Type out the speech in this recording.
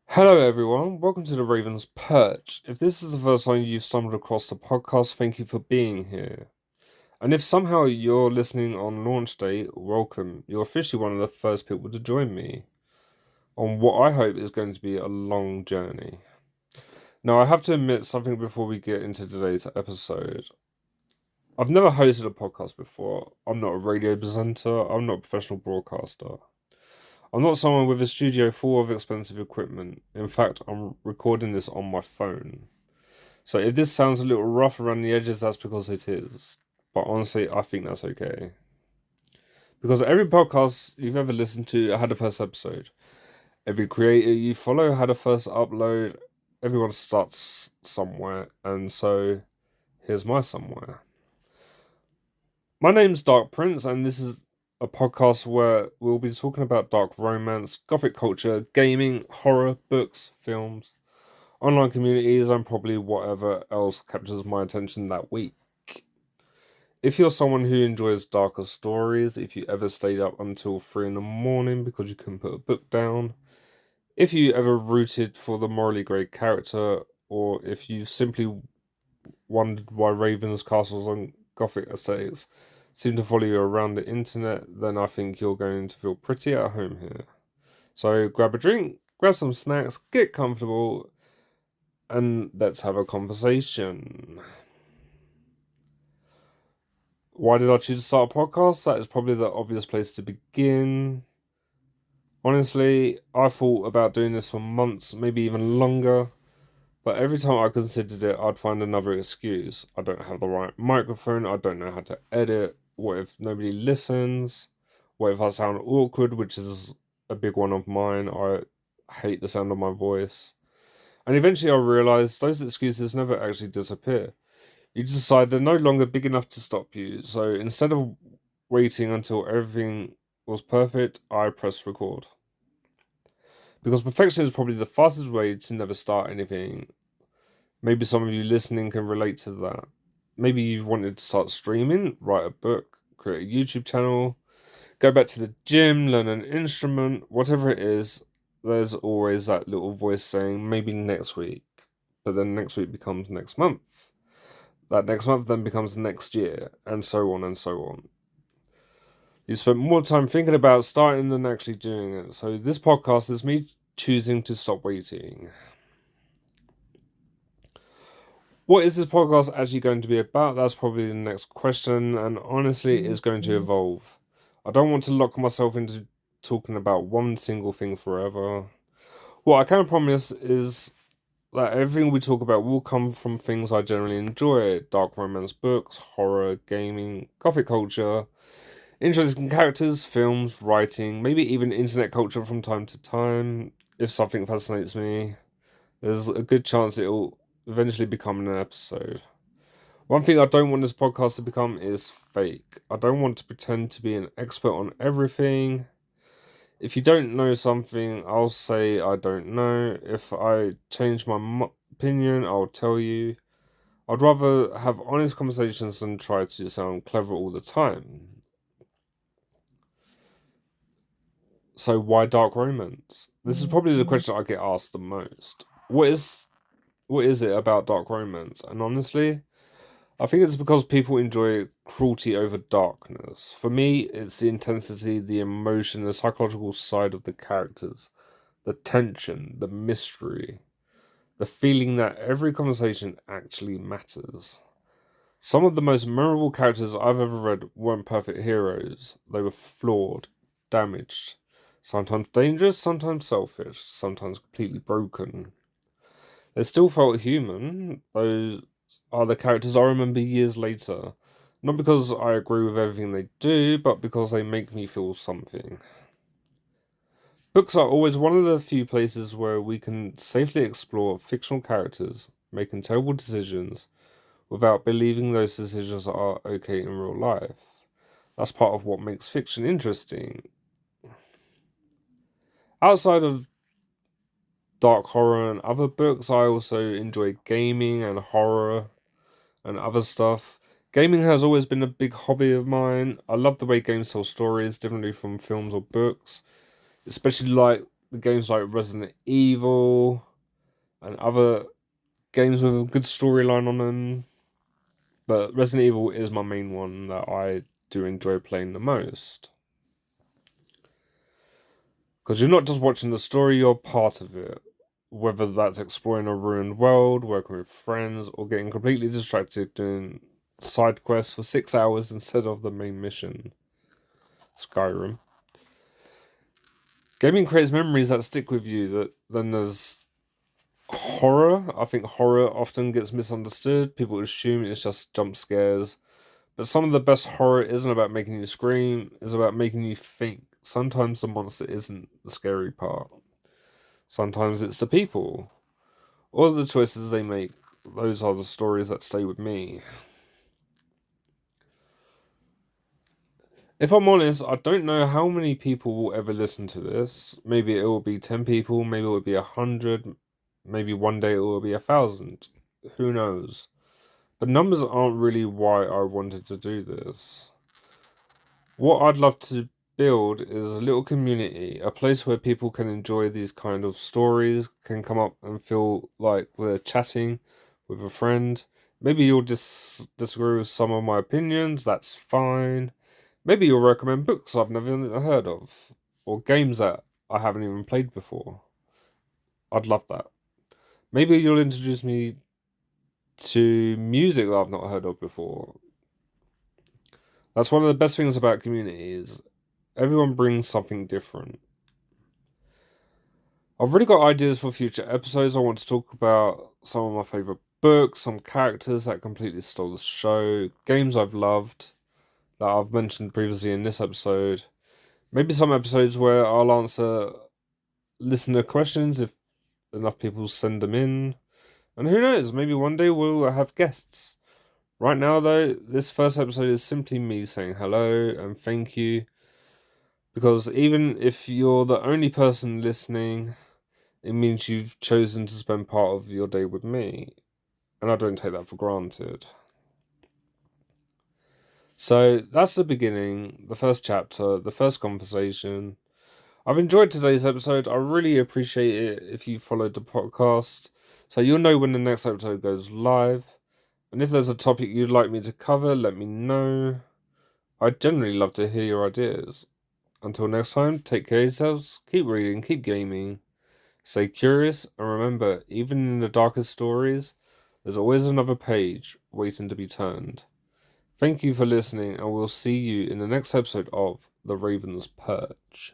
Hello, everyone. Welcome to the Ravens Perch. If this is the first time you've stumbled across the podcast, thank you for being here. And if somehow you're listening on launch day, welcome. You're officially one of the first people to join me on what I hope is going to be a long journey. Now, I have to admit something before we get into today's episode. I've never hosted a podcast before. I'm not a radio presenter. I'm not a professional broadcaster. I'm not someone with a studio full of expensive equipment. In fact, I'm recording this on my phone. So if this sounds a little rough around the edges, that's because it is. But honestly, I think that's okay. Because every podcast you've ever listened to had a first episode. Every creator you follow had a first upload. Everyone starts somewhere. And so here's my somewhere. My name's Dark Prince, and this is a podcast where we'll be talking about dark romance, gothic culture, gaming, horror, books, films, online communities, and probably whatever else captures my attention that week. If you're someone who enjoys darker stories, if you ever stayed up until 3 in the morning because you couldn't put a book down, if you ever rooted for the morally grey character, or if you simply wondered why ravens, castles, and gothic estates seem to follow you around the internet, then I think you're going to feel pretty at home here. So grab a drink, grab some snacks, get comfortable, and let's have a conversation. Why did I choose to start a podcast? That is probably the obvious place to begin. Honestly, I thought about doing this for months, maybe even longer, but every time I considered it, I'd find another excuse. I don't have the right microphone, I don't know how to edit. What if nobody listens? What if I sound awkward, which is a big one of mine? I hate the sound of my voice. And eventually I realised those excuses never actually disappear. You decide they're no longer big enough to stop you. So instead of waiting until everything was perfect, I pressed record. Because perfection is probably the fastest way to never start anything. Maybe some of you listening can relate to that. Maybe you've wanted to start streaming, write a book, create a YouTube channel, go back to the gym, learn an instrument, whatever it is, there's always that little voice saying, maybe next week. But then next week becomes next month. That next month then becomes next year, and so on and so on. You spent more time thinking about starting than actually doing it. So this podcast is me choosing to stop waiting. What is this podcast actually going to be about? That's probably the next question, and honestly, it's going to evolve. I don't want to lock myself into talking about one single thing forever. What I can promise is that everything we talk about will come from things I generally enjoy: dark romance books, horror, gaming, gothic culture, interesting characters, films, writing, maybe even internet culture from time to time. If something fascinates me, there's a good chance it'll eventually become an episode. One thing I don't want this podcast to become is fake. I don't want to pretend to be an expert on everything. If you don't know something, I'll say I don't know. If I change my opinion, I'll tell you. I'd rather have honest conversations than try to sound clever all the time. So why dark romance? This is probably the question I get asked the most. What is it about dark romance? And honestly, I think it's because people enjoy cruelty over darkness. For me, it's the intensity, the emotion, the psychological side of the characters, the tension, the mystery, the feeling that every conversation actually matters. Some of the most memorable characters I've ever read weren't perfect heroes. They were flawed, damaged, sometimes dangerous, sometimes selfish, sometimes completely broken. They still felt human. Those are the characters I remember years later. Not because I agree with everything they do, but because they make me feel something. Books are always one of the few places where we can safely explore fictional characters making terrible decisions without believing those decisions are okay in real life. That's part of what makes fiction interesting. Outside of dark horror and other books, I also enjoy gaming and horror and other stuff. Gaming has always been a big hobby of mine. I love the way games tell stories differently from films or books, especially like games like Resident Evil and other games with a good storyline on them. But Resident Evil is my main one that I do enjoy playing the most. Because you're not just watching the story, you're part of it. Whether that's exploring a ruined world, working with friends, or getting completely distracted doing side quests for 6 hours instead of the main mission. Skyrim. Gaming creates memories that stick with you. That then there's horror. I think horror often gets misunderstood. People assume it's just jump scares. But some of the best horror isn't about making you scream, it's about making you think. Sometimes the monster isn't the scary part. Sometimes it's the people. Or the choices they make. Those are the stories that stay with me. If I'm honest, I don't know how many people will ever listen to this. Maybe it will be 10 people, maybe it will be 100, maybe one day it will be 1,000. Who knows? But numbers aren't really why I wanted to do this. What I'd love to build is a little community, a place where people can enjoy these kind of stories, can come up and feel like they're chatting with a friend. Maybe you'll disagree with some of my opinions, that's fine. Maybe you'll recommend books I've never heard of, or games that I haven't even played before. I'd love that. Maybe you'll introduce me to music that I've not heard of before. That's one of the best things about community is everyone brings something different. I've already got ideas for future episodes. I want to talk about some of my favourite books, some characters that completely stole the show, games I've loved that I've mentioned previously in this episode. Maybe some episodes where I'll answer listener questions if enough people send them in. And who knows, maybe one day we'll have guests. Right now, though, this first episode is simply me saying hello and thank you. Because even if you're the only person listening, it means you've chosen to spend part of your day with me. And I don't take that for granted. So that's the beginning, the first chapter, the first conversation. I've enjoyed today's episode. I really appreciate it if you followed the podcast. So you'll know when the next episode goes live. And if there's a topic you'd like me to cover, let me know. I'd generally love to hear your ideas. Until next time, take care of yourselves, keep reading, keep gaming, stay curious, and remember, even in the darkest stories, there's always another page waiting to be turned. Thank you for listening, and we'll see you in the next episode of The Raven's Perch.